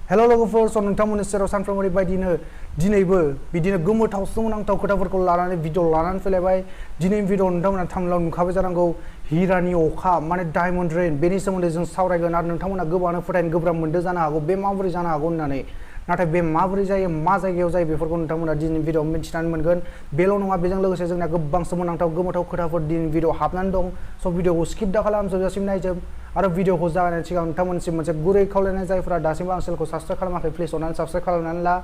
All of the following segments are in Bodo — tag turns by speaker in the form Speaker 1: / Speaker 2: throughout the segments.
Speaker 1: हेलो लोगोफोर स नोंथांमोननि सेराव सानफ्रोमबोनि बायदिनो दिनैबो बिदिनो गोमोथाव सोमोनांथाव खोथाफोरखौ लानानै भिडिअ लानानै फैलायबाय। दिनैनि भिडिअ नोंथांमोना थांलाव नुखाबाय जानांगौ हिरानि अखा माने डायमन्ड रेन बेनि सोमोन्दै जों सावरायगोन आरो नोंथांमोना गोबाङानो फोथायनो गोब्राब मोनदों जानो हागौ बे माबोरै जानो हागौ होननानै। नाथाय बे माबोरै जायो मा जायगायाव जायो बेफोरखौ नोंथांमोना दिनैनि भिडिअ मिथिनानै मोनगोन। बेल' नङा बेजों लोगोसे जोंना गोबां सोमोनांथाव गोमोथाव खोथाफोर दिनैनि भिडिअ हाबनानै दं। स' भिडिअखौ स्किप दा खालाम जोबजासिम नायजोब आरो भिडिअखौ जागायनायनि सिगां नोंथांमोनसिम मोनसे गुरै खावलायनाय जायफोरा दासिमबो आं चेनेलखौ साबस्क्राइब खालामाखै प्लिज अननानै साबस्क्राइब खालामनानै ला।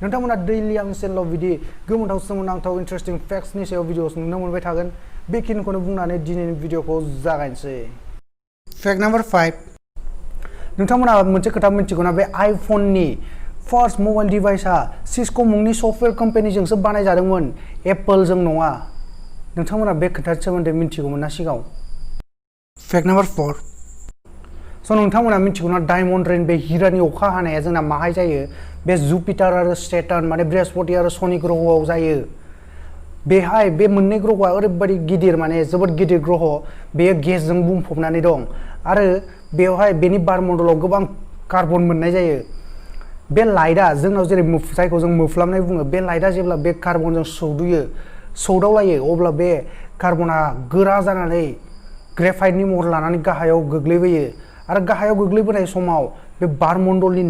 Speaker 1: नोंथांमोना दैलि आंनि चेनेलाव बिदि गोमोथाव सोमोनांथाव इन्टारेस्टिं फेक्ट्सनि सायाव भिडिअस नुनो मोनबाय थागोन। बेखिनिखौनो बुंनानै दिनैनि भिडिअखौ जागायनोसै। फेक्ट नाम्बार 5 नोंथांमोना मोनसे खोथा मिथिगौना बे आइफननि फार्स्ट मबाइल डिभाइसआ सिस्क' मुंनि सफ्टवेयर कम्पानिजोंसो बानायजादोंमोन एप्पलजों नङा। नोंथांमोना बे खोथानि सोमोन्दै मिथिगौमोन ना सिगाङाव? फेक्ट नाम्बार 4 स' नोंथांमोना मिथिगौना डायमन्ड रेन बे हिरानि अखा हानाया जोंना माहाय जायो? बे जुपिटार आरो सेटार्न माने बृहस्पति आरो शनि ग्रहआव जायो। बेहाय बे मोननै ग्रहआ ओरैबायदि गिदिर माने जोबोद गिदिर ग्रह बेयो गेसजों बुंफबनानै दं आरो बेवहाय बेनि बारमण्डलाव गोबां कार्बन मोननाय जायो। बे लाइटआ जोंनाव जेरै जायखौ जों मोफ्लामनाय बुङो बे लाइटआ जेब्ला बे कार्बनजों सौदावलायो अब्ला बे कार्बना गोरा जानानै ग्रेफाइटनि महर लानानै गाहायाव गोग्लैबोयो आरो गाहायाव गोग्लैबोनाय समाव बे बारमण्डलनि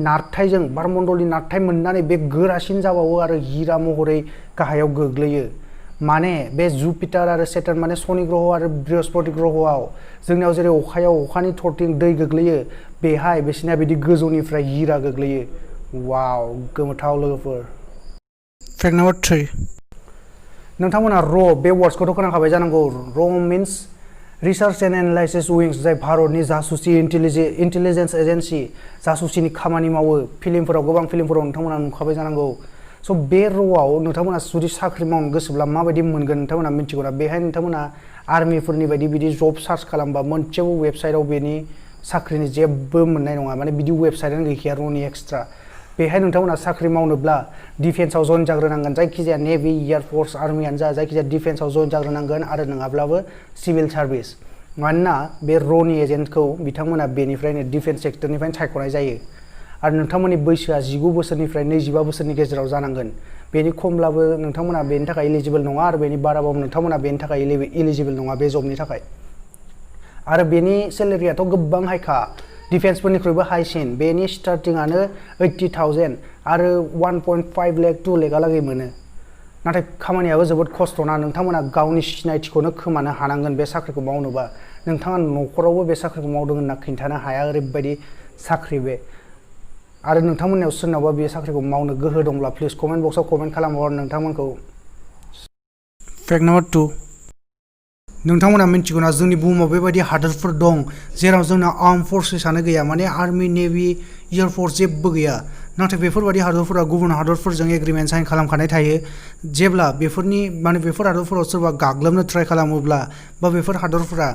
Speaker 1: नारथाय मोननानै बे गोरासिन जाबावो आरो हिरा महरै गाहायाव गोग्लैयो। माने बे जुपिटार आरो सेटार्न माने शनि ग्रह आरो बृहस्पति ग्रहआव जोंनियाव जेरै अखानि थरथिं दै गोग्लैयो बेहाय बिसिना बिदि गोजौनिफ्राय हिरा गोग्लैयो। वाव गोमोथाव लोगोफोर। फेक्ट नाम्बार 3 नोंथांमोना बे वार्ड्सखौथ' खोनाखाबाय जानांगौ। Means research and analysis wings जाय भारतनि जासुसि इन्टेलिजेन्स एजेन्सि जासुसिनि खामानि मावो। गोबां फिल्मफोराव नोंथांमोना नुखाबाय जानांगौ। स' बे र'आव नोंथांमोना जुदि साख्रि मावनो गोसोब्ला माबायदि मोनगोन नोंथांमोना मिथिगौना? बेहाय नोंथांमोना आर्मिफोरनि बायदि बिदि जब सार्च खालामबा मोनसेबो वेबसाइटआव बेनि साख्रिनि जेबो मोननाय नङा। माने बिदि वेबसाइटआनो गैखाया र'नि एक्सट्रा। बेहाय नोंथांमोना साख्रि मावनोब्ला डिफेन्सआव जइन जाग्रोनांगोन। जायखिजाया नेभि एयारफर्स आर्मियानो जा जायखिजाया डिफेन्सआव जइन जाग्रोनांगोन आरो नङाब्लाबो सिभिल सार्भिस। मानोना बे र'नि एजेन्टखौ बिथांमोना बेनिफ्रायनो डिफेन्स सेक्टरनिफ्रायनो सायख'नाय जायो आरो नोंथांमोननि बैसोआ 19 बोसोरनिफ्राय 25 बोसोरनि गेजेराव जानांगोन। बेनि खमब्लाबो नोंथांमोना बेनि थाखाय इलिजिबल नङा आरो बेनि बाराबाबो नोंथांमोना बेनि थाखाय इलिजिबल नङा बे जबनि थाखाय। आरो बेनि सेलेरियाथ' गोबां हाइखा डिफेन्सफोरनिख्रुइबो हाइसिन। बेनि स्टार्टिंआनो 80,000 आरो 1.5 लाख 2 लाखहालागै मोनो। नाथाय खामानियाबो जोबोद खस्थ'ना। नोंथांमोना गावनि सिनायथिखौनो खोमानो हानांगोन बे साख्रिखौ मावनोबा। नोंथाङा न'खरावबो बे साख्रिखौ मावदों होनना खिन्थानो हाया ओरैबायदि साख्रि बे। आरो नोंथांमोननियाव सोरनावबा बे साख्रिखौ मावनो गोहो दंब्ला प्लिज कमेन्ट बक्सआव कमेन्ट खालामहर नोंथांमोनखौ। फेक्ट नाम्बार 2 नोंथांमोना मिथिगौना जोंनि बुहुमाव बेबायदि हादोरफोर दं जेराव जोंना आर्म फर्सेसआनो गैया माने आर्मि नेभि एयारफर्स जेबो गैया। नाथाय बेफोरबायदि हादरफोरा गुबुन हादरफोरजों एग्रिमेन्ट साइन खालामखानाय थायो। जेब्ला बेफोर हादरफोराव सोरबा गाग्लोबनो ट्राइ खालामोब्ला बा बेफोर हादरफोरा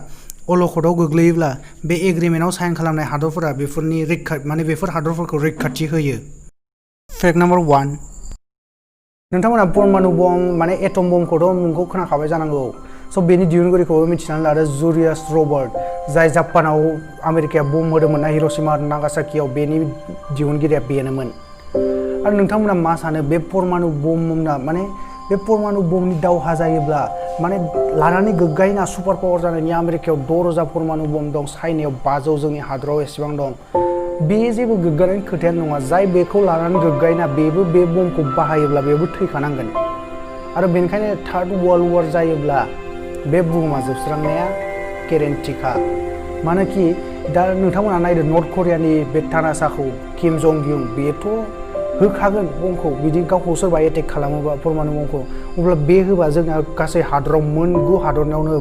Speaker 1: अलखदाव गोग्लैयोब्ला बे एग्रिमेन्टआव साइन खालामनाय हादरफोरा बेफोर हादरफोरखौ रैखाथि होयो। फेक्ट नाम्बार 1 नोंथांमोना परमाणु बम माने एटम बमखौथ' मुंखौ खोनाखाबाय जानांगौ। स' बेनि दिहुनगिरिखौबो मिथिनानै लादो जुलियास रबार्ट जाय जापानाव आमेरिकाया बम होदोंमोन ना हिर'शिमा आरो नागासाकियाव बेनि दिहुनगिरिया बेनोमोन। आरो नोंथांमोना मा सानो बे परमाणु बमनि दावहा जायोब्ला माने लानानै गोग्गायोना सुपार पावार जानायनि आमेरिकायाव 6,000 परमाणु बम दं चाइनायाव 500 जोंनि हादराव एसेबां दं। बे जेबो गोग्गानायनि खोथायानो नङा। जाय बेखौ लानानै गोग्गायोना बेबो बे बमखौ बाहायोब्ला बेबो थैखानांगोन। आरो बेनिखायनो थार्ड वर्ल्ड वार जायोब्ला बे बुहुमा जोबस्रांनाया गेरेन्टिखा। मानोखि दा नोंथांमोना नायदो नर्थ करियानि बे तानासाखौ किम जं इउं बेथ' होखागोन बमखौ बिदि गावखौ सोरबा एटेक खालामोबा परमाणु बमखौ अब्ला बे होबा जोंना गासै हादराव 9 हादरनावनो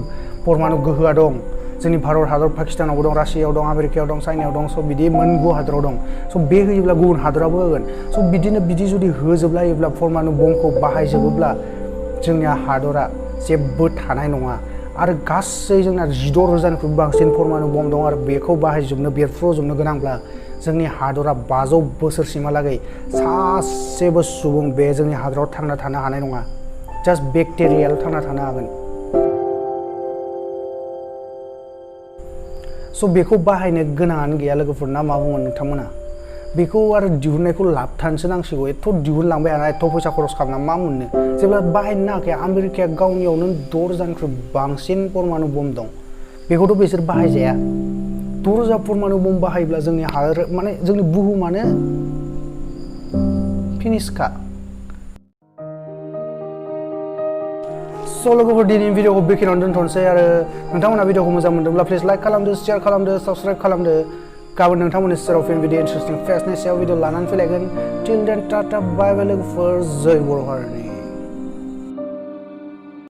Speaker 1: परमाणु गोहोआ दं। जोंनि भारत हादर पाकिस्तानावबो दं रासियायाव दं आमेरिकायाव दं चाइनायाव दं। स' बिदि 9 हादराव दं। स' बे होयोब्ला गुबुन हादराबो होगोन। स' बिदि जुदि होजोबलायोब्ला परमाणु बमखौ बाहायजोबोब्ला जोंनिया हादरा जेबो थानाय नङा। आरो गासै जोंना 16,000निख्रुइ बांसिन परमाणु बम दं आरो बेखौ बेरफ्रुजोबनो गोनांब्ला जोंनि हादरा 500 बोसोरसिमहालागै सासेबो सुबुं बे जोंनि हादराव थांना थानो हानाय नङा। जास्ट बेक्टेरियाल थांना थानो हागोन। स' बेखौ बाहायनो गोनाङानो गैया लोगोफोर ना मा बुङो नोंथांमोना? बेखौ आरो दिहुननायखौ लाबथानसो नांसिगौ एथ' दिहुनलांबाय हाना एथ' फैसा खरस खालामना मा मोननो जेब्ला बाहायनो नाङाखै आमेरिकाया गावनियावनो 10,000निख्रुइ बांसिन परमाणु बम दं बेखौथ' बिसोर बाहायजाया 10,000 परमाणु बम बाहायोब्ला जोंनि हादोर माने जोंनि बुहुमानो फिनिशखा स' लोगोफोर दिनैनि भिडिअखौ बेखिनियावनो दोनथ'नोसै आरो नोंथांमोना भिडिअखौ मोजां मोनदोंब्ला प्लिज लाइक खालामदो शेयार खालामदो साबस्क्राइब खालामदो गाबोन नोंथांमोननि सेराव फिन भिडिअ इन्टारेस्टिं फेसनि सायाव भिडिअ लानानै फैलायगोन टिल देन टाटा बाय बाय लोगोफोर जय बर' हारिनि